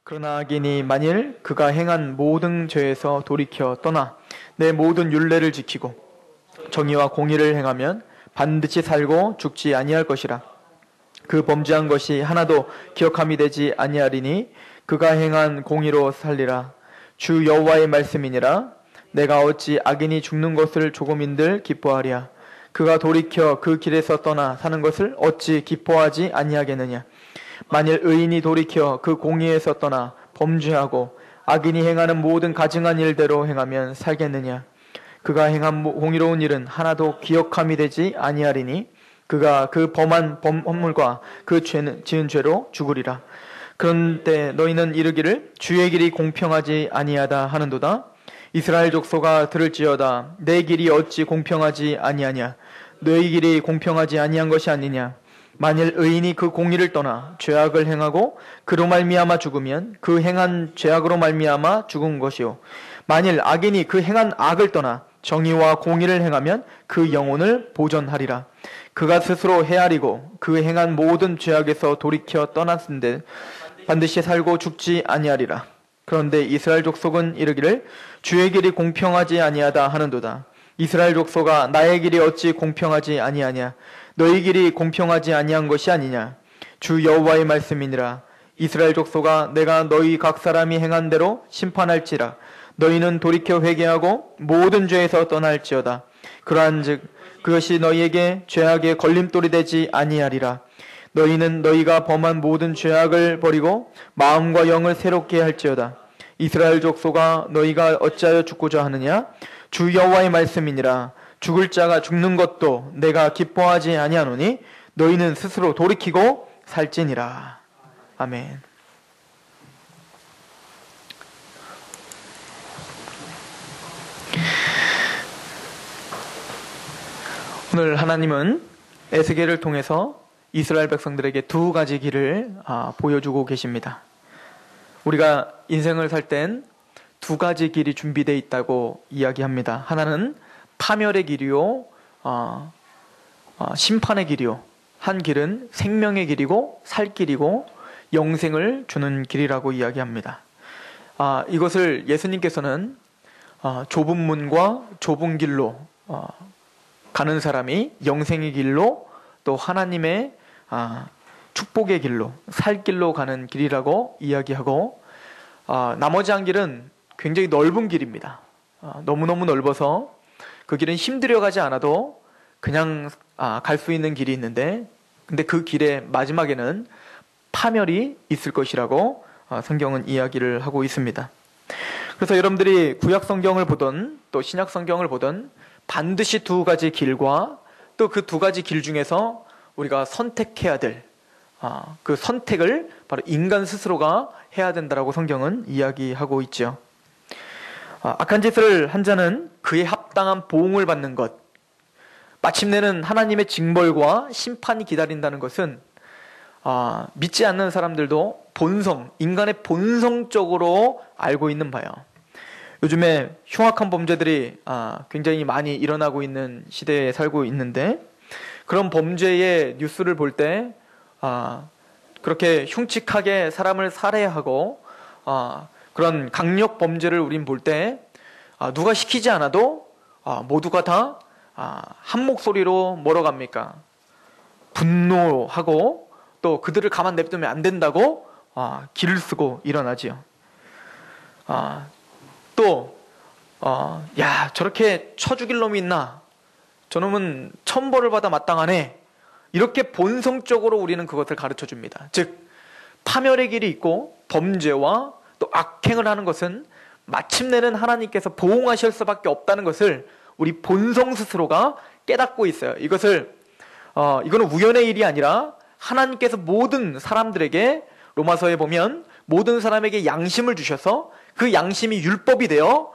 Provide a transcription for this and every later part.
그러나 악인이 만일 그가 행한 모든 죄에서 돌이켜 떠나 내 모든 율례를 지키고 정의와 공의를 행하면 반드시 살고 죽지 아니할 것이라. 그 범죄한 것이 하나도 기억함이 되지 아니하리니 그가 행한 공의로 살리라. 주 여호와의 말씀이니라. 내가 어찌 악인이 죽는 것을 조금인들 기뻐하랴. 그가 돌이켜 그 길에서 떠나 사는 것을 어찌 기뻐하지 아니하겠느냐. 만일 의인이 돌이켜 그 공의에서 떠나 범죄하고 악인이 행하는 모든 가증한 일대로 행하면 살겠느냐. 그가 행한 공의로운 일은 하나도 기억함이 되지 아니하리니 그가 그 범한 허물과 그 지은 죄로 죽으리라. 그런데 너희는 이르기를 주의 길이 공평하지 아니하다 하는도다. 이스라엘 족속아 들을지어다. 내 길이 어찌 공평하지 아니하냐. 너희 길이 공평하지 아니한 것이 아니냐. 만일 의인이 그 공의를 떠나 죄악을 행하고 그로 말미암아 죽으면 그 행한 죄악으로 말미암아 죽은 것이요. 만일 악인이 그 행한 악을 떠나 정의와 공의를 행하면 그 영혼을 보전하리라. 그가 스스로 헤아리고 그 행한 모든 죄악에서 돌이켜 떠났은데 반드시 살고 죽지 아니하리라. 그런데 이스라엘 족속은 이르기를 주의 길이 공평하지 아니하다 하는도다. 이스라엘 족속아 나의 길이 어찌 공평하지 아니하냐. 너희 길이 공평하지 아니한 것이 아니냐. 주 여호와의 말씀이니라. 이스라엘 족속아 내가 너희 각 사람이 행한 대로 심판할지라. 너희는 돌이켜 회개하고 모든 죄에서 떠날지어다. 그러한즉 그것이 너희에게 죄악의 걸림돌이 되지 아니하리라. 너희는 너희가 범한 모든 죄악을 버리고 마음과 영을 새롭게 할지어다. 이스라엘 족속아 너희가 어찌하여 죽고자 하느냐. 주 여호와의 말씀이니라. 죽을 자가 죽는 것도 내가 기뻐하지 아니하노니 너희는 스스로 돌이키고 살지니라. 아멘. 오늘 하나님은 에스겔을 통해서 이스라엘 백성들에게 두 가지 길을 보여주고 계십니다. 우리가 인생을 살 땐 두 가지 길이 준비되어 있다고 이야기합니다. 하나는 파멸의 길이요, 심판의 길이요. 한 길은 생명의 길이고 살 길이고 영생을 주는 길이라고 이야기합니다. 이것을 예수님께서는 좁은 문과 좁은 길로 가는 사람이 영생의 길로 또 하나님의 축복의 길로 살 길로 가는 길이라고 이야기하고 나머지 한 길은 굉장히 넓은 길입니다. 너무너무 넓어서 그 길은 힘들여 가지 않아도 그냥 갈 수 있는 길이 있는데 근데 그 길의 마지막에는 파멸이 있을 것이라고 성경은 이야기를 하고 있습니다. 그래서 여러분들이 구약 성경을 보던 또 신약 성경을 보던 반드시 두 가지 길과 또 그 두 가지 길 중에서 우리가 선택해야 될 그 선택을 바로 인간 스스로가 해야 된다라고 성경은 이야기하고 있죠. 악한 짓을 한 자는 그에 합당한 보응을 받는 것, 마침내는 하나님의 징벌과 심판이 기다린다는 것은 믿지 않는 사람들도 인간의 본성적으로 알고 있는 바예요. 요즘에 흉악한 범죄들이 굉장히 많이 일어나고 있는 시대에 살고 있는데 그런 범죄의 뉴스를 볼 때 그렇게 흉측하게 사람을 살해하고 그런 강력 범죄를 우린 볼 때 누가 시키지 않아도 모두가 다 한 목소리로 뭐라고 합니까? 분노하고 또 그들을 가만 냅두면 안 된다고 길을 쓰고 일어나지요. 또 야 저렇게 쳐 죽일 놈이 있나? 저놈은 천벌을 받아 마땅하네. 이렇게 본성적으로 우리는 그것을 가르쳐 줍니다. 즉 파멸의 길이 있고 범죄와 또 악행을 하는 것은 마침내는 하나님께서 보응하실 수밖에 없다는 것을 우리 본성 스스로가 깨닫고 있어요. 이거는 우연의 일이 아니라 하나님께서 모든 사람들에게 로마서에 보면 모든 사람에게 양심을 주셔서 그 양심이 율법이 되어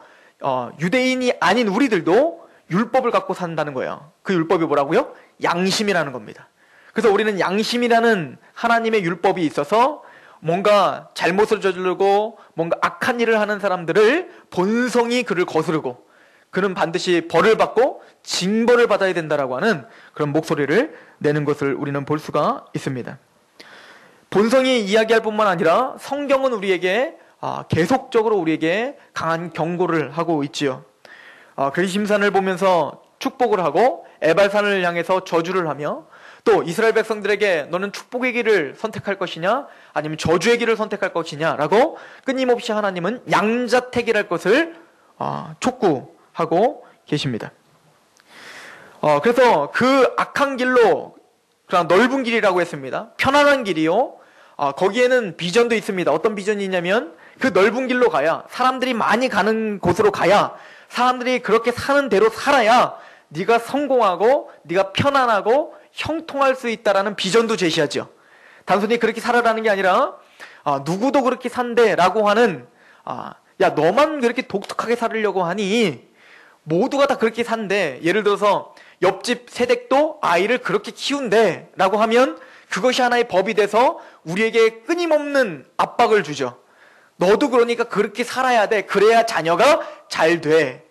유대인이 아닌 우리들도 율법을 갖고 산다는 거예요. 그 율법이 뭐라고요? 양심이라는 겁니다. 그래서 우리는 양심이라는 하나님의 율법이 있어서 뭔가 잘못을 저지르고 뭔가 악한 일을 하는 사람들을 본성이 그를 거스르고 그는 반드시 벌을 받고 징벌을 받아야 된다라고 하는 그런 목소리를 내는 것을 우리는 볼 수가 있습니다. 본성이 이야기할 뿐만 아니라 성경은 우리에게 계속적으로 우리에게 강한 경고를 하고 있지요. 그리심산을 보면서 축복을 하고 에발산을 향해서 저주를 하며 또 이스라엘 백성들에게 너는 축복의 길을 선택할 것이냐 아니면 저주의 길을 선택할 것이냐라고 끊임없이 하나님은 양자택일할 것을 촉구하고 계십니다. 그래서 그 악한 길로 그냥 넓은 길이라고 했습니다. 편안한 길이요. 거기에는 비전도 있습니다. 어떤 비전이 있냐면 그 넓은 길로 가야 사람들이 많이 가는 곳으로 가야 사람들이 그렇게 사는 대로 살아야 네가 성공하고 네가 편안하고 형통할 수 있다라는 비전도 제시하죠. 단순히 그렇게 살아라는 게 아니라 누구도 그렇게 산대라고 하는 야 너만 그렇게 독특하게 살으려고 하니 모두가 다 그렇게 산대. 예를 들어서 옆집 새댁도 아이를 그렇게 키운대 라고 하면 그것이 하나의 법이 돼서 우리에게 끊임없는 압박을 주죠. 너도 그러니까 그렇게 살아야 돼. 그래야 자녀가 잘 돼.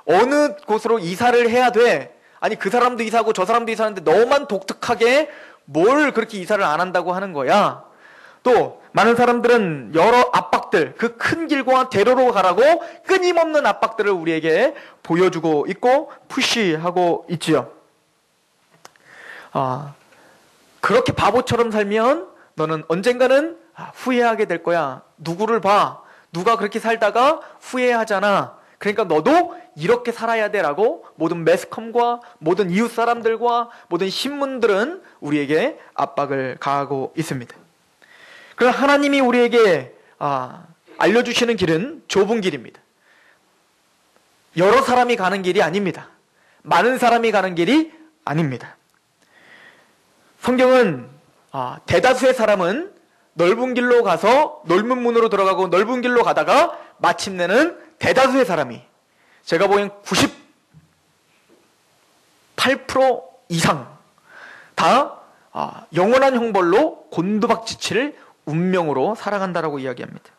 어느 곳으로 이사를 해야 돼. 아니 그 사람도 이사하고 저 사람도 이사하는데 너만 독특하게 뭘 그렇게 이사를 안 한다고 하는 거야. 또 많은 사람들은 여러 압박들, 그 큰 길과 대로로 가라고 끊임없는 압박들을 우리에게 보여주고 있고 푸시하고 있지요. 그렇게 바보처럼 살면 너는 언젠가는 후회하게 될 거야. 누구를 봐. 누가 그렇게 살다가 후회하잖아. 그러니까 너도 이렇게 살아야 돼라고 모든 매스컴과 모든 이웃 사람들과 모든 신문들은 우리에게 압박을 가하고 있습니다. 그러나 하나님이 우리에게 알려주시는 길은 좁은 길입니다. 여러 사람이 가는 길이 아닙니다. 많은 사람이 가는 길이 아닙니다. 성경은 대다수의 사람은 넓은 길로 가서 넓은 문으로 들어가고 넓은 길로 가다가 마침내는 대다수의 사람이 제가 보기엔 98% 이상 다 영원한 형벌로 곤두박지칠 운명으로 살아간다라고 이야기합니다.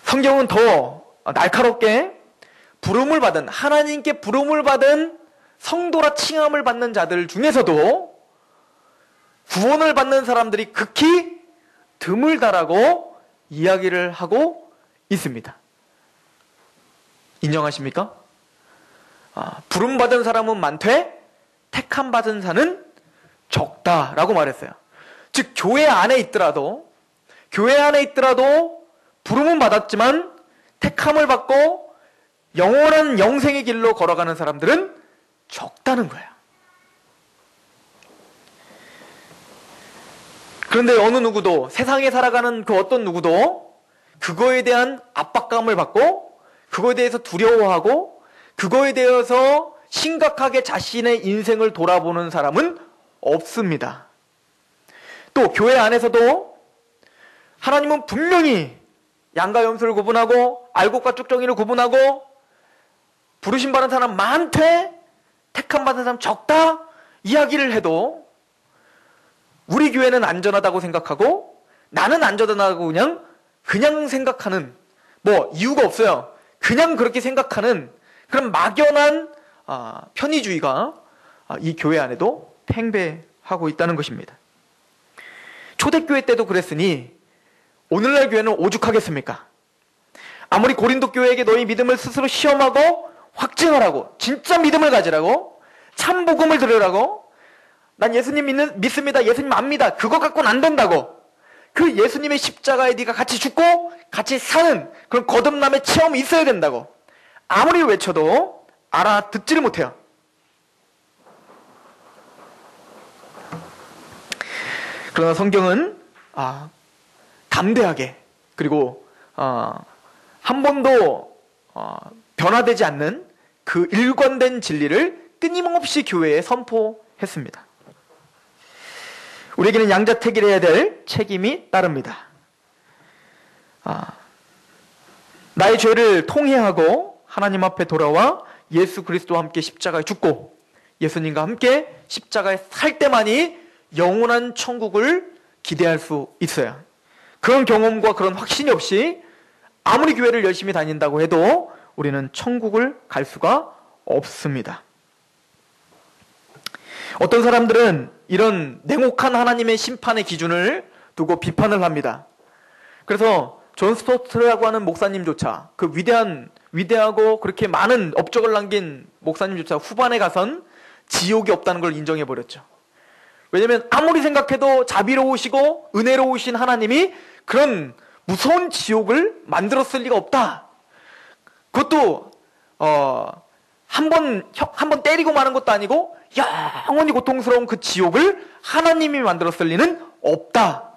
성경은 더 날카롭게 부름을 받은 하나님께 부름을 받은 성도라 칭함을 받는 자들 중에서도 구원을 받는 사람들이 극히 드물다라고 이야기를 하고 있습니다. 인정하십니까? 부름 받은 사람은 많되 택함 받은 자는 적다라고 말했어요. 즉 교회 안에 있더라도 부름은 받았지만 택함을 받고 영원한 영생의 길로 걸어가는 사람들은 적다는 거예요. 그런데 어느 누구도 세상에 살아가는 그 어떤 누구도 그거에 대한 압박감을 받고 그거에 대해서 두려워하고 그거에 대해서 심각하게 자신의 인생을 돌아보는 사람은 없습니다. 또 교회 안에서도 하나님은 분명히 양과 염소를 구분하고 알곡과 쭉정이를 구분하고 부르심 받은 사람 많되 택함 받은 사람 적다 이야기를 해도 우리 교회는 안전하다고 생각하고 나는 안전하다고 그냥 생각하는 이유가 없어요. 그냥 그렇게 생각하는 그런 막연한 편의주의가 이 교회 안에도 팽배하고 있다는 것입니다. 초대교회 때도 그랬으니 오늘날 교회는 오죽하겠습니까? 아무리 고린도 교회에게 너희 믿음을 스스로 시험하고 확증하라고 진짜 믿음을 가지라고 참 복음을 들으라고 난 예수님 믿습니다. 예수님 압니다. 그거 갖고는 안 된다고 그 예수님의 십자가에 네가 같이 죽고 같이 사는 그런 거듭남의 체험이 있어야 된다고 아무리 외쳐도 알아듣지를 못해요. 그러나 성경은 담대하게 그리고 한 번도 변화되지 않는 그 일관된 진리를 끊임없이 교회에 선포했습니다. 우리에게는 양자택일해야 될 책임이 따릅니다. 나의 죄를 통회하고 하나님 앞에 돌아와 예수 그리스도와 함께 십자가에 죽고 예수님과 함께 십자가에 살 때만이 영원한 천국을 기대할 수 있어요. 그런 경험과 그런 확신이 없이 아무리 교회를 열심히 다닌다고 해도 우리는 천국을 갈 수가 없습니다. 어떤 사람들은 이런 냉혹한 하나님의 심판의 기준을 두고 비판을 합니다. 그래서 존 스토트라고 하는 목사님조차, 그 위대하고 그렇게 많은 업적을 남긴 목사님조차 후반에 가선 지옥이 없다는 걸 인정해버렸죠. 왜냐하면 아무리 생각해도 자비로우시고 은혜로우신 하나님이 그런 무서운 지옥을 만들었을 리가 없다. 그것도 한 번 때리고 마는 것도 아니고 영원히 고통스러운 그 지옥을 하나님이 만들었을 리는 없다.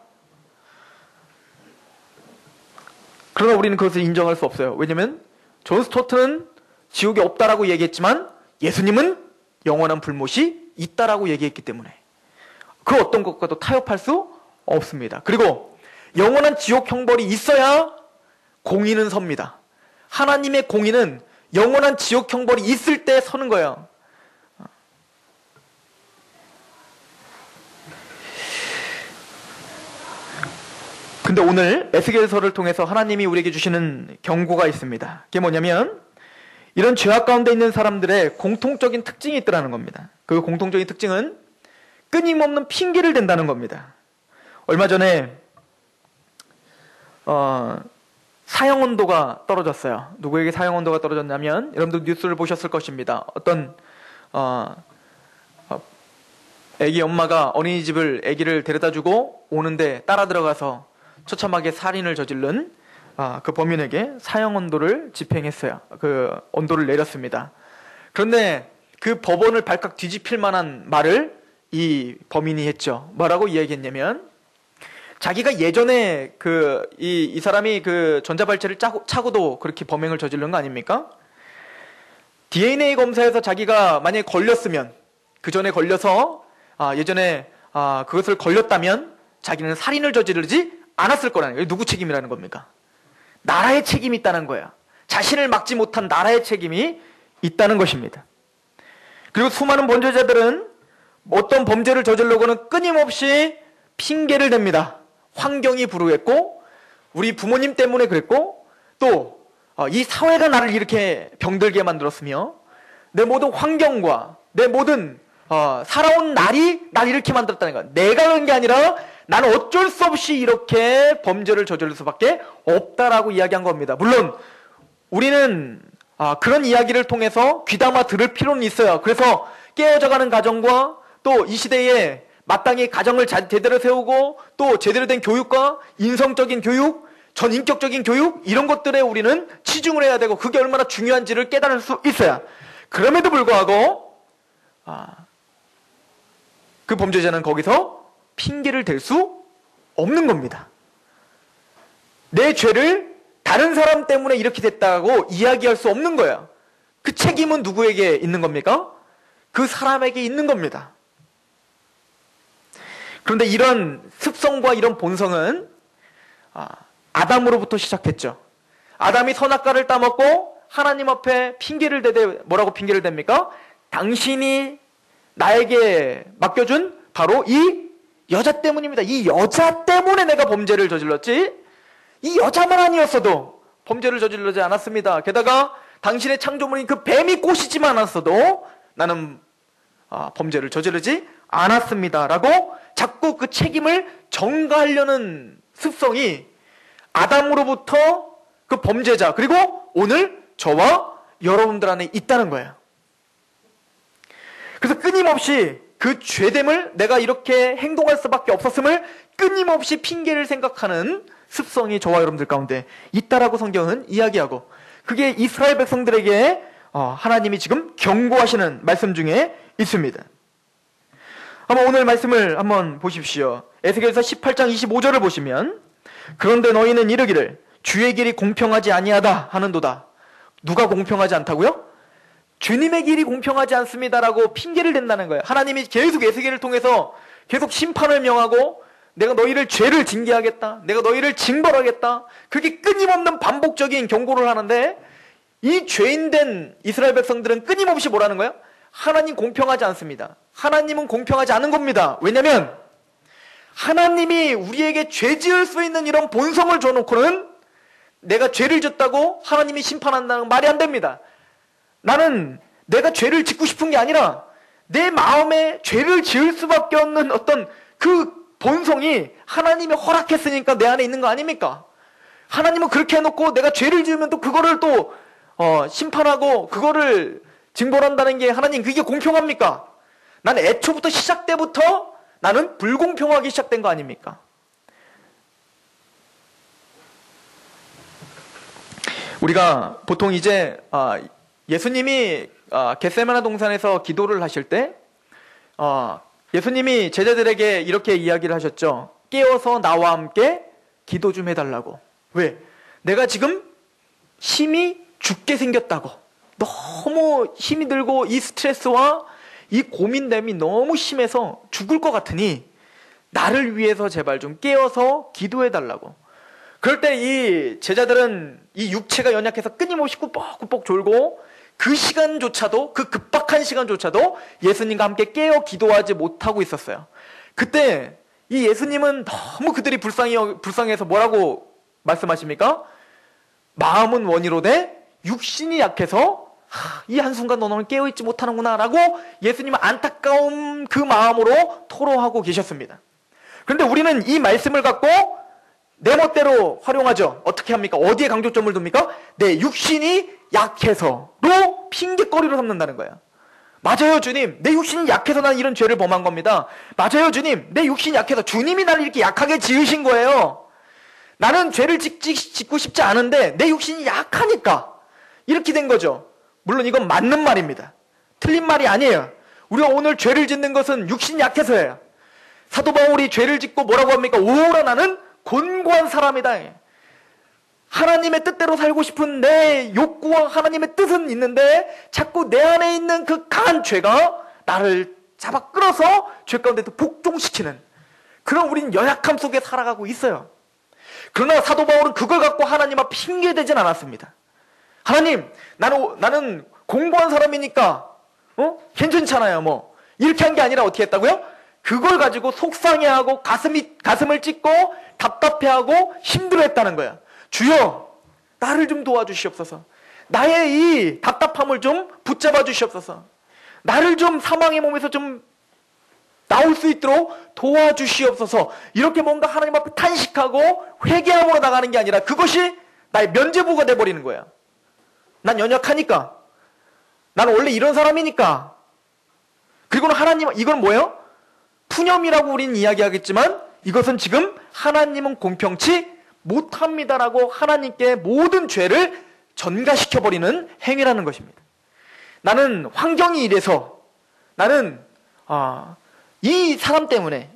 그러나 우리는 그것을 인정할 수 없어요. 왜냐하면 존 스토트는 지옥이 없다라고 얘기했지만 예수님은 영원한 불못이 있다라고 얘기했기 때문에 그 어떤 것과도 타협할 수 없습니다. 그리고 영원한 지옥 형벌이 있어야 공의는 섭니다. 하나님의 공의는 영원한 지옥 형벌이 있을 때 서는 거예요. 근데 오늘 에스겔서를 통해서 하나님이 우리에게 주시는 경고가 있습니다. 그게 뭐냐면 이런 죄악 가운데 있는 사람들의 공통적인 특징이 있더라는 겁니다. 그 공통적인 특징은 끊임없는 핑계를 댄다는 겁니다. 얼마 전에 사형 온도가 떨어졌어요. 누구에게 사형 온도가 떨어졌냐면 여러분들 뉴스를 보셨을 것입니다. 어떤 애기 엄마가 어린이집을 애기를 데려다주고 오는데 따라 들어가서 처참하게 살인을 저지른 그 범인에게 사형 온도를 집행했어요. 그 온도를 내렸습니다. 그런데 그 법원을 발칵 뒤집힐 만한 말을 이 범인이 했죠. 뭐라고 이야기했냐면 자기가 예전에 이 사람이 그 전자발찌를 차고도 그렇게 범행을 저지른 거 아닙니까? DNA 검사에서 자기가 만약에 걸렸으면 그 전에 걸려서 예전에 그것을 걸렸다면 자기는 살인을 저지르지 않았을 거라는 거예요. 누구 책임이라는 겁니까? 나라의 책임이 있다는 거야. 자신을 막지 못한 나라의 책임이 있다는 것입니다. 그리고 수많은 범죄자들은 어떤 범죄를 저지르고는 끊임없이 핑계를 댑니다. 환경이 불우했고 우리 부모님 때문에 그랬고 또 이 사회가 나를 이렇게 병들게 만들었으며 내 모든 환경과 내 모든 살아온 날이 날 이렇게 만들었다는 거야. 내가 그런 게 아니라 나는 어쩔 수 없이 이렇게 범죄를 저지를 수밖에 없다라고 이야기한 겁니다. 물론 우리는 그런 이야기를 통해서 귀담아 들을 필요는 있어요. 그래서 깨어져가는 가정과 또 이 시대에 마땅히 가정을 제대로 세우고 또 제대로 된 교육과 인성적인 교육, 전인격적인 교육 이런 것들에 우리는 치중을 해야 되고 그게 얼마나 중요한지를 깨달을 수 있어야. 그럼에도 불구하고 그 범죄자는 거기서 핑계를 댈 수 없는 겁니다. 내 죄를 다른 사람 때문에 이렇게 됐다고 이야기할 수 없는 거예요. 그 책임은 누구에게 있는 겁니까? 그 사람에게 있는 겁니다. 그런데 이런 습성과 이런 본성은 아담으로부터 시작했죠. 아담이 선악과를 따먹고 하나님 앞에 핑계를 대되 뭐라고 핑계를 댑니까? 당신이 나에게 맡겨준 바로 이 여자 때문입니다. 이 여자 때문에 내가 범죄를 저질렀지 이 여자만 아니었어도 범죄를 저지르지 않았습니다. 게다가 당신의 창조물인 그 뱀이 꼬시지만 않았어도 나는 범죄를 저지르지 않았습니다. 라고 자꾸 그 책임을 전가하려는 습성이 아담으로부터 그 범죄자 그리고 오늘 저와 여러분들 안에 있다는 거예요. 그래서 끊임없이 그 죄됨을 내가 이렇게 행동할 수밖에 없었음을 끊임없이 핑계를 생각하는 습성이 저와 여러분들 가운데 있다라고 성경은 이야기하고 그게 이스라엘 백성들에게 하나님이 지금 경고하시는 말씀 중에 있습니다. 한번 오늘 말씀을 한번 보십시오. 에스겔서 18장 25절을 보시면 그런데 너희는 이르기를 주의 길이 공평하지 아니하다 하는도다. 누가 공평하지 않다고요? 주님의 길이 공평하지 않습니다라고 핑계를 댄다는 거예요. 하나님이 계속 에스겔을 통해서 계속 심판을 명하고 내가 너희를 죄를 징계하겠다. 내가 너희를 징벌하겠다. 그게 끊임없는 반복적인 경고를 하는데 이 죄인된 이스라엘 백성들은 끊임없이 뭐라는 거예요? 하나님 공평하지 않습니다. 하나님은 공평하지 않은 겁니다. 왜냐하면 하나님이 우리에게 죄 지을 수 있는 이런 본성을 줘놓고는 내가 죄를 졌다고 하나님이 심판한다는 말이 안 됩니다. 나는 내가 죄를 짓고 싶은 게 아니라 내 마음에 죄를 지을 수밖에 없는 어떤 그 본성이 하나님이 허락했으니까 내 안에 있는 거 아닙니까? 하나님은 그렇게 해놓고 내가 죄를 지으면 또 그거를 또 심판하고 그거를 징벌한다는 게 하나님 그게 공평합니까? 나는 애초부터 시작 때부터 나는 불공평하게 시작된 거 아닙니까? 우리가 보통 이제 예수님이 겟세마네 동산에서 기도를 하실 때 예수님이 제자들에게 이렇게 이야기를 하셨죠. 깨어서 나와 함께 기도 좀 해달라고. 왜? 내가 지금 힘이 죽게 생겼다고. 너무 힘이 들고 이 스트레스와 이 고민됨이 너무 심해서 죽을 것 같으니 나를 위해서 제발 좀 깨어서 기도해달라고. 그럴 때 이 제자들은 이 육체가 연약해서 끊임없이 꾸벅꾸벅 졸고 그 시간조차도, 그 급박한 시간조차도 예수님과 함께 깨어 기도하지 못하고 있었어요. 그때 이 예수님은 너무 그들이 불쌍해서 뭐라고 말씀하십니까? 마음은 원이로되 육신이 약해서 이 한순간 너는 깨어있지 못하는구나 라고 예수님은 안타까운 그 마음으로 토로하고 계셨습니다. 그런데 우리는 이 말씀을 갖고 내 멋대로 활용하죠. 어떻게 합니까? 어디에 강조점을 둡니까? 내 육신이 약해서로 핑계거리로 삼는다는 거야. 맞아요 주님, 내 육신이 약해서 난 이런 죄를 범한 겁니다. 맞아요 주님, 내 육신이 약해서 주님이 나를 이렇게 약하게 지으신 거예요. 나는 죄를 짓고 싶지 않은데 내 육신이 약하니까 이렇게 된 거죠. 물론 이건 맞는 말입니다. 틀린 말이 아니에요. 우리가 오늘 죄를 짓는 것은 육신이 약해서예요. 사도 바울이 죄를 짓고 뭐라고 합니까? 오라 나는 곤고한 사람이다. 하나님의 뜻대로 살고 싶은 내 욕구와 하나님의 뜻은 있는데 자꾸 내 안에 있는 그 강한 죄가 나를 잡아 끌어서 죄 가운데 복종시키는 그런 우린 연약함 속에 살아가고 있어요. 그러나 사도 바울은 그걸 갖고 하나님 앞에 핑계대진 않았습니다. 하나님, 나는 공부한 사람이니까 괜찮잖아요. 뭐 이렇게 한 게 아니라 어떻게 했다고요? 그걸 가지고 속상해하고 가슴을 찢고 답답해하고 힘들어했다는 거야. 주여, 나를 좀 도와주시옵소서. 나의 이 답답함을 좀 붙잡아 주시옵소서. 나를 좀 사망의 몸에서 좀 나올 수 있도록 도와주시옵소서. 이렇게 뭔가 하나님 앞에 탄식하고 회개함으로 나가는 게 아니라 그것이 나의 면죄부가 돼버리는 거야. 난 연약하니까. 나는 원래 이런 사람이니까. 그리고는 하나님, 이건 뭐예요? 푸념이라고 우리는 이야기하겠지만 이것은 지금 하나님은 공평치 못합니다라고 하나님께 모든 죄를 전가시켜버리는 행위라는 것입니다. 나는 환경이 이래서 나는 이 사람 때문에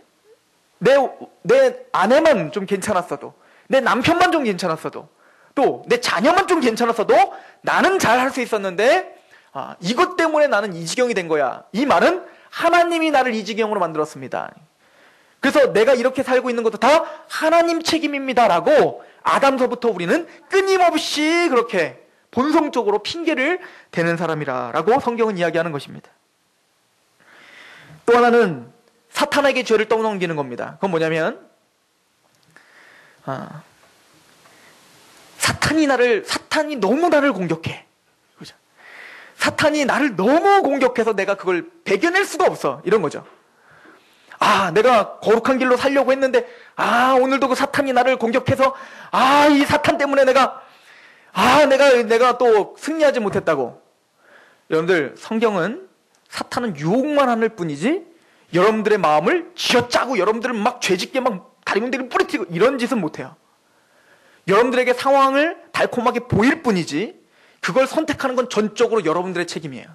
내 아내만 좀 괜찮았어도 내 남편만 좀 괜찮았어도 또 내 자녀만 좀 괜찮았어도 나는 잘 할 수 있었는데 이것 때문에 나는 이 지경이 된 거야. 이 말은 하나님이 나를 이 지경으로 만들었습니다. 그래서 내가 이렇게 살고 있는 것도 다 하나님 책임입니다라고 아담서부터 우리는 끊임없이 그렇게 본성적으로 핑계를 대는 사람이라고 성경은 이야기하는 것입니다. 또 하나는 사탄에게 죄를 떠넘기는 겁니다. 그건 뭐냐면 사탄이 너무 나를 공격해. 그죠? 사탄이 나를 너무 공격해서 내가 그걸 배겨낼 수가 없어. 이런 거죠. 내가 거룩한 길로 살려고 했는데 오늘도 그 사탄이 나를 공격해서 이 사탄 때문에 내가 또 승리하지 못했다고. 여러분들, 성경은 사탄은 유혹만 하는 뿐이지 여러분들의 마음을 쥐어짜고 여러분들을 막 죄짓게 막 다리뭉대기를 뿌리치고 이런 짓은 못해요. 여러분들에게 상황을 달콤하게 보일 뿐이지 그걸 선택하는 건 전적으로 여러분들의 책임이에요.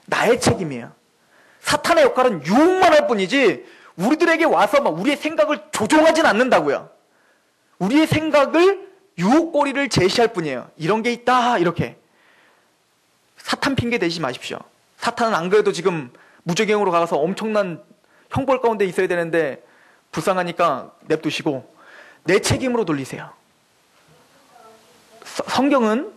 나의 책임이에요. 사탄의 역할은 유혹만 할 뿐이지 우리들에게 와서 막 우리의 생각을 조종하진 않는다고요. 우리의 생각을 유혹거리를 제시할 뿐이에요. 이런 게 있다 이렇게. 사탄 핑계 대지 마십시오. 사탄은 안 그래도 지금 무적행으로 가서 엄청난 형벌 가운데 있어야 되는데 불쌍하니까 냅두시고 내 책임으로 돌리세요. 성경은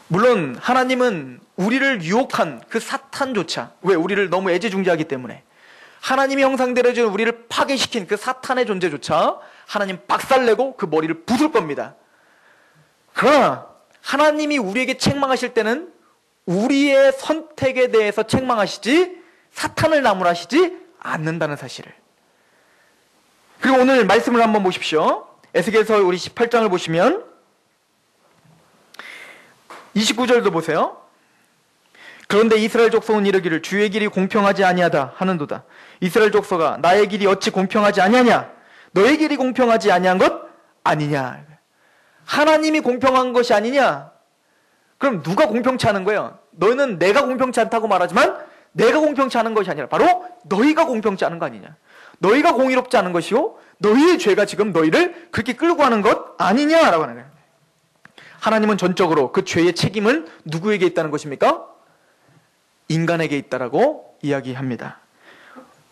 물론 하나님은 우리를 유혹한 그 사탄조차, 왜? 우리를 너무 애지중지하기 때문에 하나님의 형상대로 지은 우리를 파괴시킨 그 사탄의 존재조차 하나님 박살내고 그 머리를 부술 겁니다. 그러나 하나님이 우리에게 책망하실 때는 우리의 선택에 대해서 책망하시지 사탄을 나무라시지 않는다는 사실을. 그리고 오늘 말씀을 한번 보십시오. 에스겔서 우리 18장을 보시면 29절도 보세요. 그런데 이스라엘 족속은 이르기를 주의 길이 공평하지 아니하다 하는도다. 이스라엘 족속아 나의 길이 어찌 공평하지 아니하냐? 너의 길이 공평하지 아니한 것 아니냐? 하나님이 공평한 것이 아니냐? 그럼 누가 공평치 않은 거예요? 너는 내가 공평치 않다고 말하지만 내가 공평치 않은 것이 아니라 바로 너희가 공평치 않은 거 아니냐? 너희가 공의롭지 않은 것이요 너희의 죄가 지금 너희를 그렇게 끌고 가는 것 아니냐라고 하는 거예요. 하나님은 전적으로 그 죄의 책임은 누구에게 있다는 것입니까? 인간에게 있다라고 이야기합니다.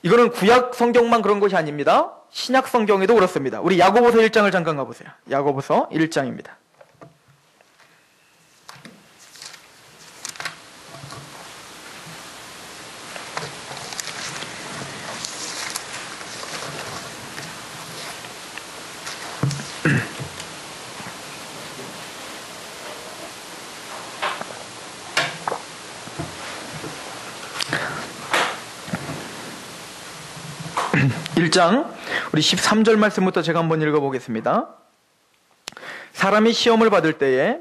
이거는 구약 성경만 그런 것이 아닙니다. 신약 성경에도 그렇습니다. 우리 야고보서 1장을 잠깐 가보세요. 야고보서 1장입니다. 우리 13절 말씀부터 제가 한번 읽어보겠습니다. 사람이 시험을 받을 때에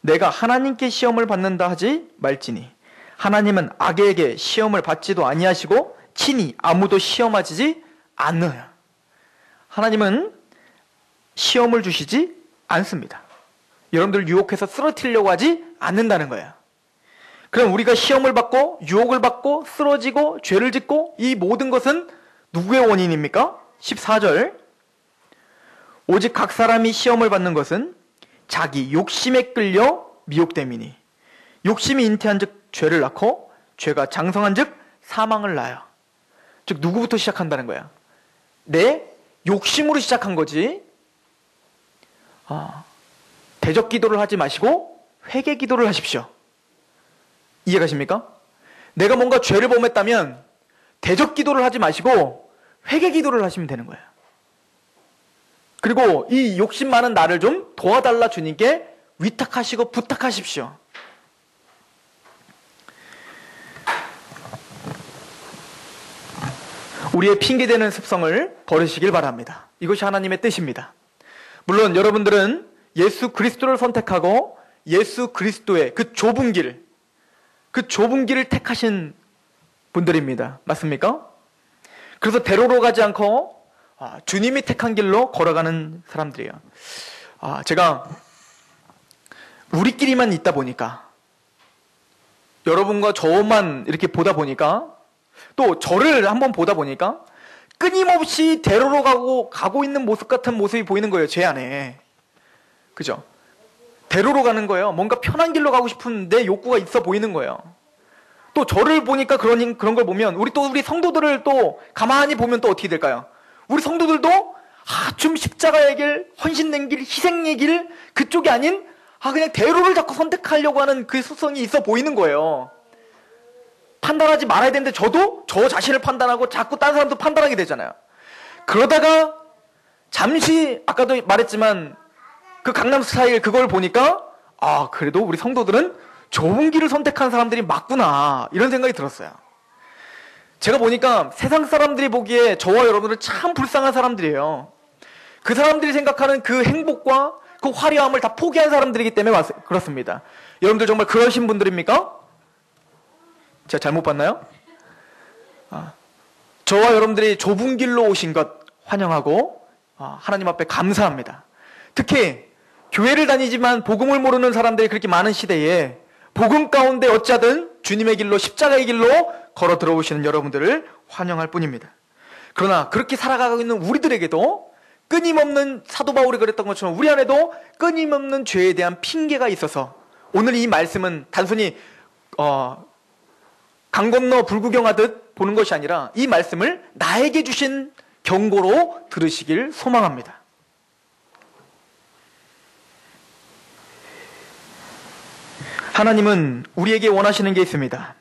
내가 하나님께 시험을 받는다 하지 말지니 하나님은 악에게 시험을 받지도 아니하시고 친히 아무도 시험하지 않느냐. 하나님은 시험을 주시지 않습니다. 여러분들 유혹해서 쓰러뜨리려고 하지 않는다는 거예요. 그럼 우리가 시험을 받고 유혹을 받고 쓰러지고 죄를 짓고 이 모든 것은 누구의 원인입니까? 14절 오직 각 사람이 시험을 받는 것은 자기 욕심에 끌려 미혹됨이니 욕심이 잉태한 즉 죄를 낳고 죄가 장성한 즉 사망을 낳아요. 즉 누구부터 시작한다는 거야? 내 욕심으로 시작한 거지. 대적 기도를 하지 마시고 회개 기도를 하십시오. 이해가십니까? 내가 뭔가 죄를 범했다면 대적 기도를 하지 마시고 회개 기도를 하시면 되는 거예요. 그리고 이 욕심 많은 나를 좀 도와달라 주님께 위탁하시고 부탁하십시오. 우리의 핑계대는 습성을 버리시길 바랍니다. 이것이 하나님의 뜻입니다. 물론 여러분들은 예수 그리스도를 선택하고 예수 그리스도의 그 좁은 길을 택하신 분들입니다. 맞습니까? 그래서 대로로 가지 않고 주님이 택한 길로 걸어가는 사람들이에요. 제가 우리끼리만 있다 보니까 여러분과 저만 이렇게 보다 보니까 또 저를 한번 보다 보니까 끊임없이 대로로 가고 있는 모습 같은 모습이 보이는 거예요. 제 안에. 그죠? 대로로 가는 거예요. 뭔가 편한 길로 가고 싶은 내 욕구가 있어 보이는 거예요. 또 저를 보니까 그런 걸 보면 우리 성도들을 또 가만히 보면 또 어떻게 될까요? 우리 성도들도 좀 십자가의 길, 헌신된 길, 희생의 길 그쪽이 아닌 그냥 대로를 자꾸 선택하려고 하는 그 습성이 있어 보이는 거예요. 판단하지 말아야 되는데 저도 저 자신을 판단하고 자꾸 다른 사람도 판단하게 되잖아요. 그러다가 잠시 아까도 말했지만 그 강남 스타일 그걸 보니까 그래도 우리 성도들은 좁은 길을 선택한 사람들이 맞구나 이런 생각이 들었어요. 제가 보니까 세상 사람들이 보기에 저와 여러분들 참 불쌍한 사람들이에요. 그 사람들이 생각하는 그 행복과 그 화려함을 다 포기한 사람들이기 때문에 그렇습니다. 여러분들 정말 그러신 분들입니까? 제가 잘못 봤나요? 저와 여러분들이 좁은 길로 오신 것 환영하고 하나님 앞에 감사합니다. 특히 교회를 다니지만 복음을 모르는 사람들이 그렇게 많은 시대에 복음 가운데 어찌하든 주님의 길로 십자가의 길로 걸어 들어오시는 여러분들을 환영할 뿐입니다. 그러나 그렇게 살아가고 있는 우리들에게도 끊임없는 사도 바울이 그랬던 것처럼 우리 안에도 끊임없는 죄에 대한 핑계가 있어서 오늘 이 말씀은 단순히 강 건너 불구경하듯 보는 것이 아니라 이 말씀을 나에게 주신 경고로 들으시길 소망합니다. 하나님은 우리에게 원하시는 게 있습니다.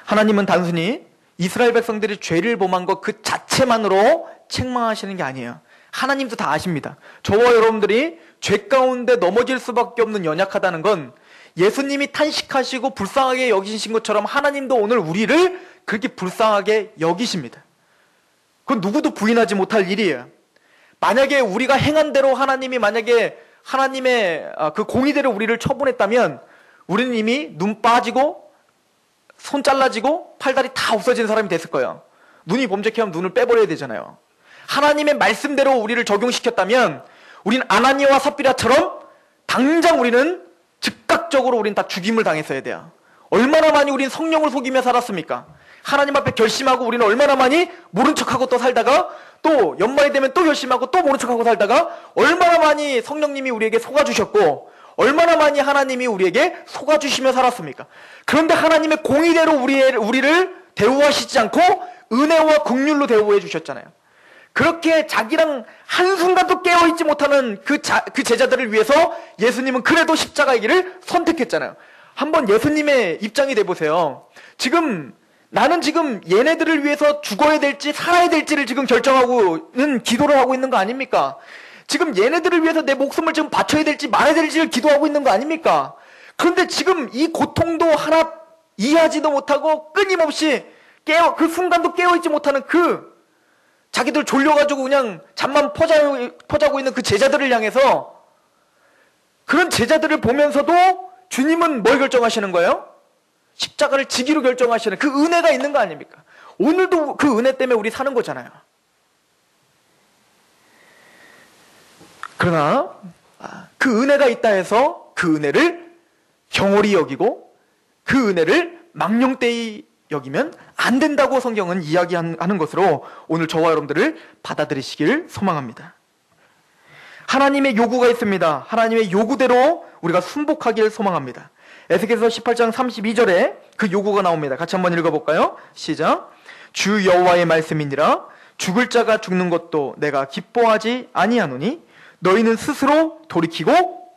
하나님은 단순히 이스라엘 백성들이 죄를 범한 것 그 자체만으로 책망하시는 게 아니에요. 하나님도 다 아십니다. 저와 여러분들이 죄 가운데 넘어질 수밖에 없는 연약하다는 건 예수님이 탄식하시고 불쌍하게 여기신 것처럼 하나님도 오늘 우리를 그렇게 불쌍하게 여기십니다. 그건 누구도 부인하지 못할 일이에요. 만약에 우리가 행한 대로 하나님이 만약에 하나님의 그 공의대로 우리를 처분했다면 우리는 이미 눈 빠지고 손 잘라지고 팔다리 다 없어지는 사람이 됐을 거예요. 눈이 범죄케 하면 눈을 빼버려야 되잖아요. 하나님의 말씀대로 우리를 적용시켰다면 우린 아나니아와 삽비라처럼 당장 우리는 즉각적으로 우린 다 죽임을 당했어야 돼요. 얼마나 많이 우린 성령을 속이며 살았습니까? 하나님 앞에 결심하고 우리는 얼마나 많이 모른 척하고 또 살다가 또 연말이 되면 또 결심하고 또 모른 척하고 살다가 얼마나 많이 성령님이 우리에게 속아주셨고 얼마나 많이 하나님이 우리에게 속아주시며 살았습니까? 그런데 하나님의 공의대로 우리를 대우하시지 않고 은혜와 긍휼로 대우해 주셨잖아요. 그렇게 자기랑 한순간도 깨어있지 못하는 그 제자들을 위해서 예수님은 그래도 십자가의 길을 선택했잖아요. 한번 예수님의 입장이 돼보세요. 나는 지금 얘네들을 위해서 죽어야 될지 살아야 될지를 지금 결정하고는 기도를 하고 있는 거 아닙니까? 지금 얘네들을 위해서 내 목숨을 지금 바쳐야 될지 말아야 될지를 기도하고 있는 거 아닙니까? 그런데 지금 이 고통도 하나 이해하지도 못하고 끊임없이 그 순간도 깨어있지 못하는 자기들 졸려가지고 그냥 잠만 퍼자고 있는 그 제자들을 향해서 그런 제자들을 보면서도 주님은 뭘 결정하시는 거예요? 십자가를 지기로 결정하시는 그 은혜가 있는 거 아닙니까? 오늘도 그 은혜 때문에 우리 사는 거잖아요. 그러나 그 은혜가 있다 해서 그 은혜를 경홀히 여기고 그 은혜를 망령되이 여기면 안 된다고 성경은 이야기하는 것으로 오늘 저와 여러분들을 받아들이시길 소망합니다. 하나님의 요구가 있습니다. 하나님의 요구대로 우리가 순복하길 소망합니다. 에스겔서 18장 32절에 그 요구가 나옵니다. 같이 한번 읽어볼까요? 시작. 주 여호와의 말씀이니라. 죽을 자가 죽는 것도 내가 기뻐하지 아니하노니 너희는 스스로 돌이키고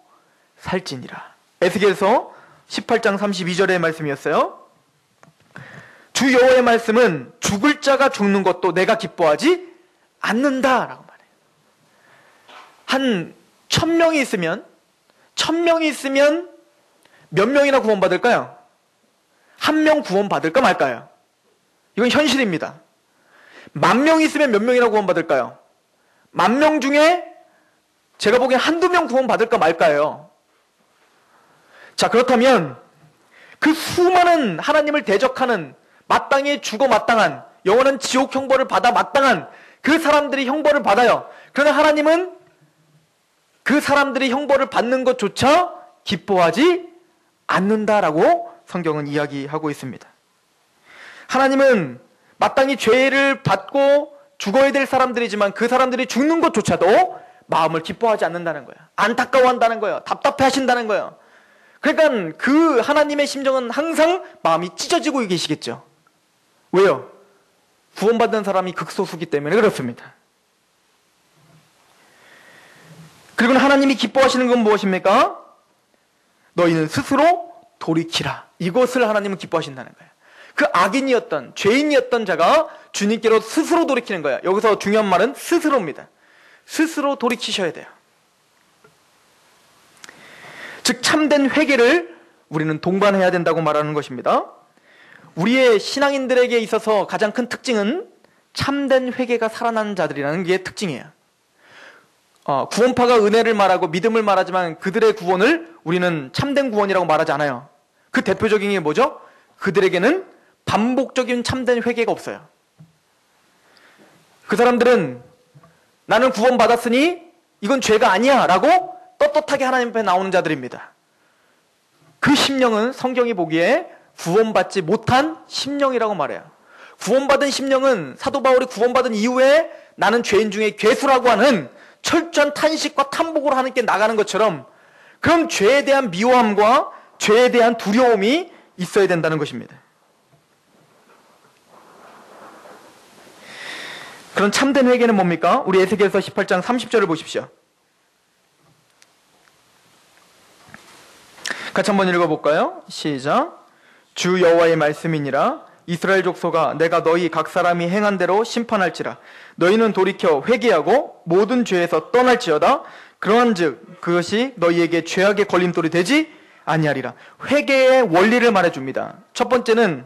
살지니라. 에스겔서 18장 32절의 말씀이었어요. 주 여호와의 말씀은 죽을 자가 죽는 것도 내가 기뻐하지 않는다라고 말해요. 한 1000명이 있으면 몇 명이나 구원받을까요? 1명 구원받을까 말까요? 이건 현실입니다. 10,000명이 있으면 몇 명이나 구원받을까요? 10,000명 중에 제가 보기엔 한두 명 구원받을까 말까요? 자, 그렇다면 그 수많은 하나님을 대적하는 마땅히 죽어 마땅한 영원한 지옥 형벌을 받아 마땅한 그 사람들이 형벌을 받아요. 그러나 하나님은 그 사람들이 형벌을 받는 것조차 기뻐하지 않는다라고 성경은 이야기하고 있습니다. 하나님은 마땅히 죄를 받고 죽어야 될 사람들이지만 그 사람들이 죽는 것조차도 마음을 기뻐하지 않는다는 거예요. 안타까워한다는 거예요. 답답해 하신다는 거예요. 그러니까 그 하나님의 심정은 항상 마음이 찢어지고 계시겠죠. 왜요? 구원받는 사람이 극소수기 때문에 그렇습니다. 그리고 하나님이 기뻐하시는 건 무엇입니까? 너희는 스스로 돌이키라. 이것을 하나님은 기뻐하신다는 거예요. 그 악인이었던 죄인이었던 자가 주님께로 스스로 돌이키는 거예요. 여기서 중요한 말은 스스로입니다. 스스로 돌이키셔야 돼요. 즉 참된 회개를 우리는 동반해야 된다고 말하는 것입니다. 우리의 신앙인들에게 있어서 가장 큰 특징은 참된 회개가 살아나는 자들이라는 게 특징이에요. 구원파가 은혜를 말하고 믿음을 말하지만 그들의 구원을 우리는 참된 구원이라고 말하지 않아요. 그 대표적인 게 뭐죠? 그들에게는 반복적인 참된 회개가 없어요. 그 사람들은 나는 구원받았으니 이건 죄가 아니야 라고 떳떳하게 하나님 앞에 나오는 자들입니다. 그 심령은 성경이 보기에 구원받지 못한 심령이라고 말해요. 구원받은 심령은 사도 바울이 구원받은 이후에 나는 죄인 중에 괴수라고 하는 철저한 탄식과 탐복으로 하나님께 나가는 것처럼 그런 죄에 대한 미워함과 죄에 대한 두려움이 있어야 된다는 것입니다. 그런 참된 회개는 뭡니까? 우리 에스겔서 18장 30절을 보십시오. 같이 한번 읽어볼까요? 시작. 주 여호와의 말씀이니라. 이스라엘 족속아, 내가 너희 각 사람이 행한 대로 심판할지라. 너희는 돌이켜 회개하고 모든 죄에서 떠날지어다. 그러한즉 그것이 너희에게 죄악의 걸림돌이 되지 아니하리라. 회개의 원리를 말해줍니다. 첫 번째는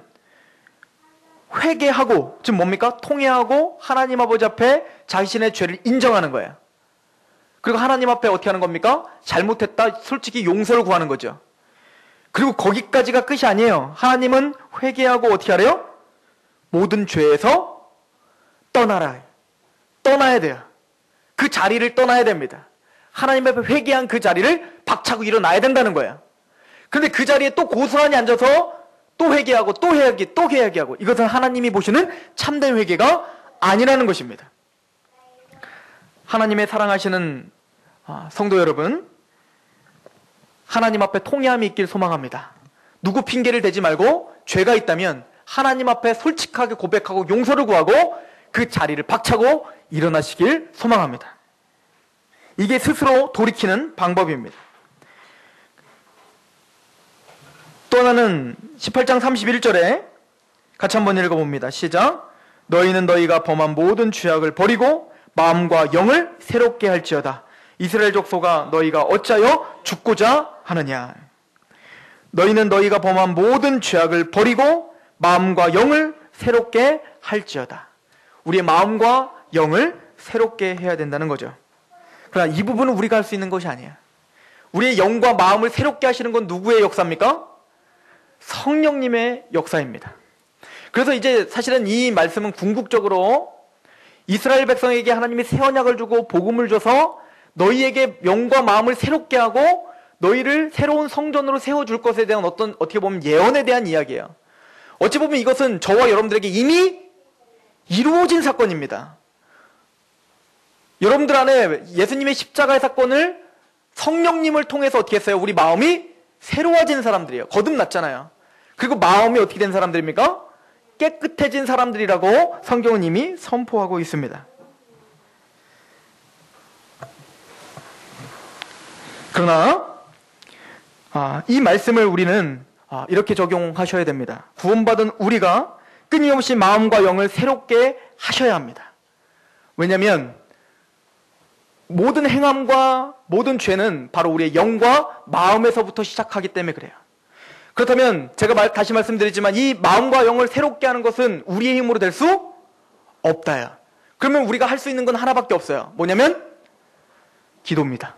회개하고, 지금 뭡니까? 통회하고 하나님 아버지 앞에 자신의 죄를 인정하는 거예요. 그리고 하나님 앞에 어떻게 하는 겁니까? 잘못했다, 솔직히 용서를 구하는 거죠. 그리고 거기까지가 끝이 아니에요. 하나님은 회개하고 어떻게 하래요? 모든 죄에서 떠나라. 떠나야 돼요. 그 자리를 떠나야 됩니다. 하나님 앞에 회개한 그 자리를 박차고 일어나야 된다는 거예요. 그런데 그 자리에 또 고스란히 앉아서 또 회개하고 또 회개하고, 이것은 하나님이 보시는 참된 회개가 아니라는 것입니다. 하나님의 사랑하시는 성도 여러분, 하나님 앞에 통회함이 있길 소망합니다. 누구 핑계를 대지 말고 죄가 있다면 하나님 앞에 솔직하게 고백하고 용서를 구하고 그 자리를 박차고 일어나시길 소망합니다. 이게 스스로 돌이키는 방법입니다. 또 하나는 18장 31절에 같이 한번 읽어봅니다. 시작. 너희는 너희가 범한 모든 죄악을 버리고 마음과 영을 새롭게 할지어다. 이스라엘 족속아, 너희가 어찌하여 죽고자 하느냐. 너희는 너희가 범한 모든 죄악을 버리고 마음과 영을 새롭게 할지어다. 우리의 마음과 영을 새롭게 해야 된다는 거죠. 그러나 이 부분은 우리가 할 수 있는 것이 아니에요. 우리의 영과 마음을 새롭게 하시는 건 누구의 역사입니까? 성령님의 역사입니다. 그래서 이제 사실은 이 말씀은 궁극적으로 이스라엘 백성에게 하나님이 새 언약을 주고 복음을 줘서 너희에게 영과 마음을 새롭게 하고 너희를 새로운 성전으로 세워줄 것에 대한 어떻게 보면 예언에 대한 이야기예요. 어찌 보면 이것은 저와 여러분들에게 이미 이루어진 사건입니다. 여러분들 안에 예수님의 십자가의 사건을 성령님을 통해서 어떻게 했어요? 우리 마음이 새로워진 사람들이에요. 거듭났잖아요. 그리고 마음이 어떻게 된 사람들입니까? 깨끗해진 사람들이라고 성경은 이미 선포하고 있습니다. 그러나 이 말씀을 우리는 이렇게 적용하셔야 됩니다. 구원받은 우리가 끊임없이 마음과 영을 새롭게 하셔야 합니다. 왜냐하면 모든 행함과 모든 죄는 바로 우리의 영과 마음에서부터 시작하기 때문에 그래요. 그렇다면 제가 다시 말씀드리지만 이 마음과 영을 새롭게 하는 것은 우리의 힘으로 될 수 없다요. 그러면 우리가 할 수 있는 건 하나밖에 없어요. 뭐냐면 기도입니다.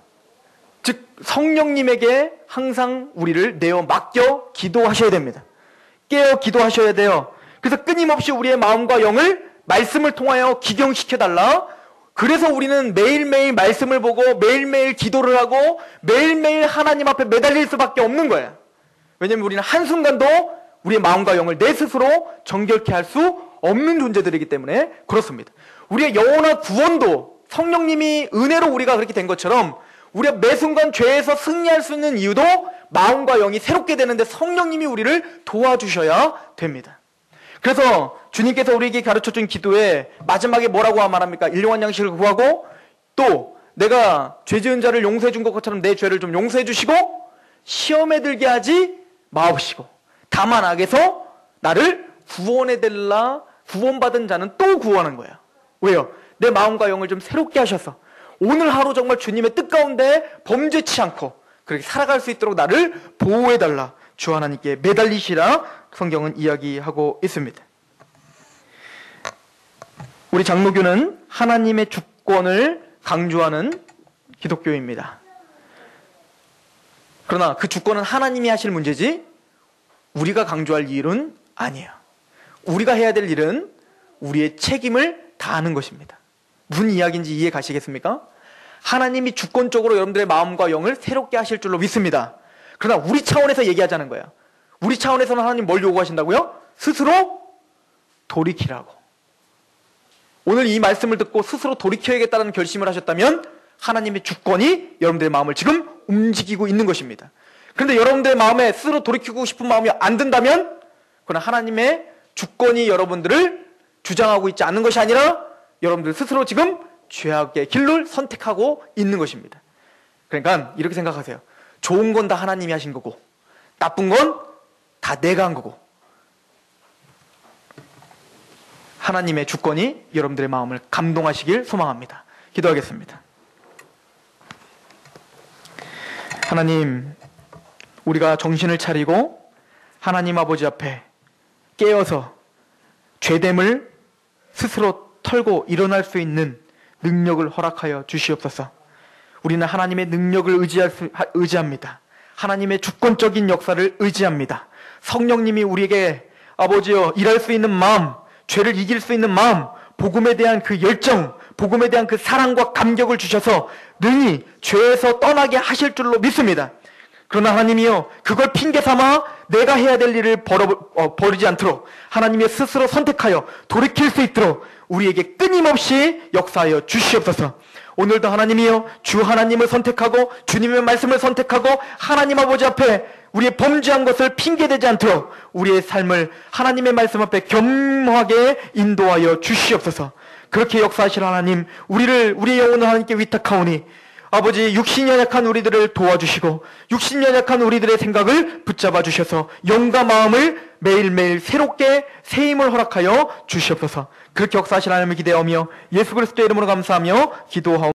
즉 성령님에게 항상 우리를 내어 맡겨 기도하셔야 됩니다. 깨어 기도하셔야 돼요. 그래서 끊임없이 우리의 마음과 영을 말씀을 통하여 기경시켜달라. 그래서 우리는 매일매일 말씀을 보고 매일매일 기도를 하고 매일매일 하나님 앞에 매달릴 수밖에 없는 거예요. 왜냐하면 우리는 한순간도 우리의 마음과 영을 내 스스로 정결케 할 수 없는 존재들이기 때문에 그렇습니다. 우리의 영원한 구원도 성령님이 은혜로 우리가 그렇게 된 것처럼 우리가 매 순간 죄에서 승리할 수 있는 이유도 마음과 영이 새롭게 되는데 성령님이 우리를 도와주셔야 됩니다. 그래서 주님께서 우리에게 가르쳐준 기도에 마지막에 뭐라고 말합니까? 일용할 양식을 구하고 또 내가 죄 지은 자를 용서해 준 것처럼 내 죄를 좀 용서해 주시고 시험에 들게 하지 마옵시고 다만 악에서 나를 구원해 달라. 구원받은 자는 또 구원하는 거예요. 왜요? 내 마음과 영을 좀 새롭게 하셔서 오늘 하루 정말 주님의 뜻 가운데 범죄치 않고 그렇게 살아갈 수 있도록 나를 보호해 달라. 주 하나님께 매달리시라 성경은 이야기하고 있습니다. 우리 장로교는 하나님의 주권을 강조하는 기독교입니다. 그러나 그 주권은 하나님이 하실 문제지 우리가 강조할 일은 아니에요. 우리가 해야 될 일은 우리의 책임을 다하는 것입니다. 무슨 이야기인지 이해 가시겠습니까? 하나님이 주권적으로 여러분들의 마음과 영을 새롭게 하실 줄로 믿습니다. 그러나 우리 차원에서 얘기하자는 거예요. 우리 차원에서는 하나님 뭘 요구하신다고요? 스스로 돌이키라고. 오늘 이 말씀을 듣고 스스로 돌이켜야겠다는 결심을 하셨다면 하나님의 주권이 여러분들의 마음을 지금 움직이고 있는 것입니다. 그런데 여러분들의 마음에 스스로 돌이키고 싶은 마음이 안 든다면 그건 하나님의 주권이 여러분들을 주장하고 있지 않는 것이 아니라 여러분들 스스로 지금 죄악의 길을 선택하고 있는 것입니다. 그러니까 이렇게 생각하세요. 좋은 건 다 하나님이 하신 거고 나쁜 건 다 내가 한 거고 하나님의 주권이 여러분들의 마음을 감동하시길 소망합니다. 기도하겠습니다. 하나님, 우리가 정신을 차리고 하나님 아버지 앞에 깨어서 죄됨을 스스로 털고 일어날 수 있는 능력을 허락하여 주시옵소서. 우리는 하나님의 능력을 의지합니다. 하나님의 주권적인 역사를 의지합니다. 성령님이 우리에게 아버지여 일할 수 있는 마음, 죄를 이길 수 있는 마음, 복음에 대한 그 열정, 복음에 대한 그 사랑과 감격을 주셔서 능히 죄에서 떠나게 하실 줄로 믿습니다. 그러나 하나님이여 그걸 핑계 삼아 내가 해야 될 일을 버리지 않도록 하나님이 스스로 선택하여 돌이킬 수 있도록 우리에게 끊임없이 역사하여 주시옵소서. 오늘도 하나님이여 주 하나님을 선택하고 주님의 말씀을 선택하고 하나님 아버지 앞에 우리의 범죄한 것을 핑계대지 않도록 우리의 삶을 하나님의 말씀 앞에 겸허하게 인도하여 주시옵소서. 그렇게 역사하실 하나님, 우리의 영혼을 하나님께 위탁하오니 아버지 육신이 연약한 우리들을 도와주시고 육신이 연약한 우리들의 생각을 붙잡아 주셔서 영과 마음을 매일매일 새롭게 새 힘을 허락하여 주시옵소서. 그렇게 역사하실 하나님을 기대하며 예수 그리스도의 이름으로 감사하며 기도하옵소서.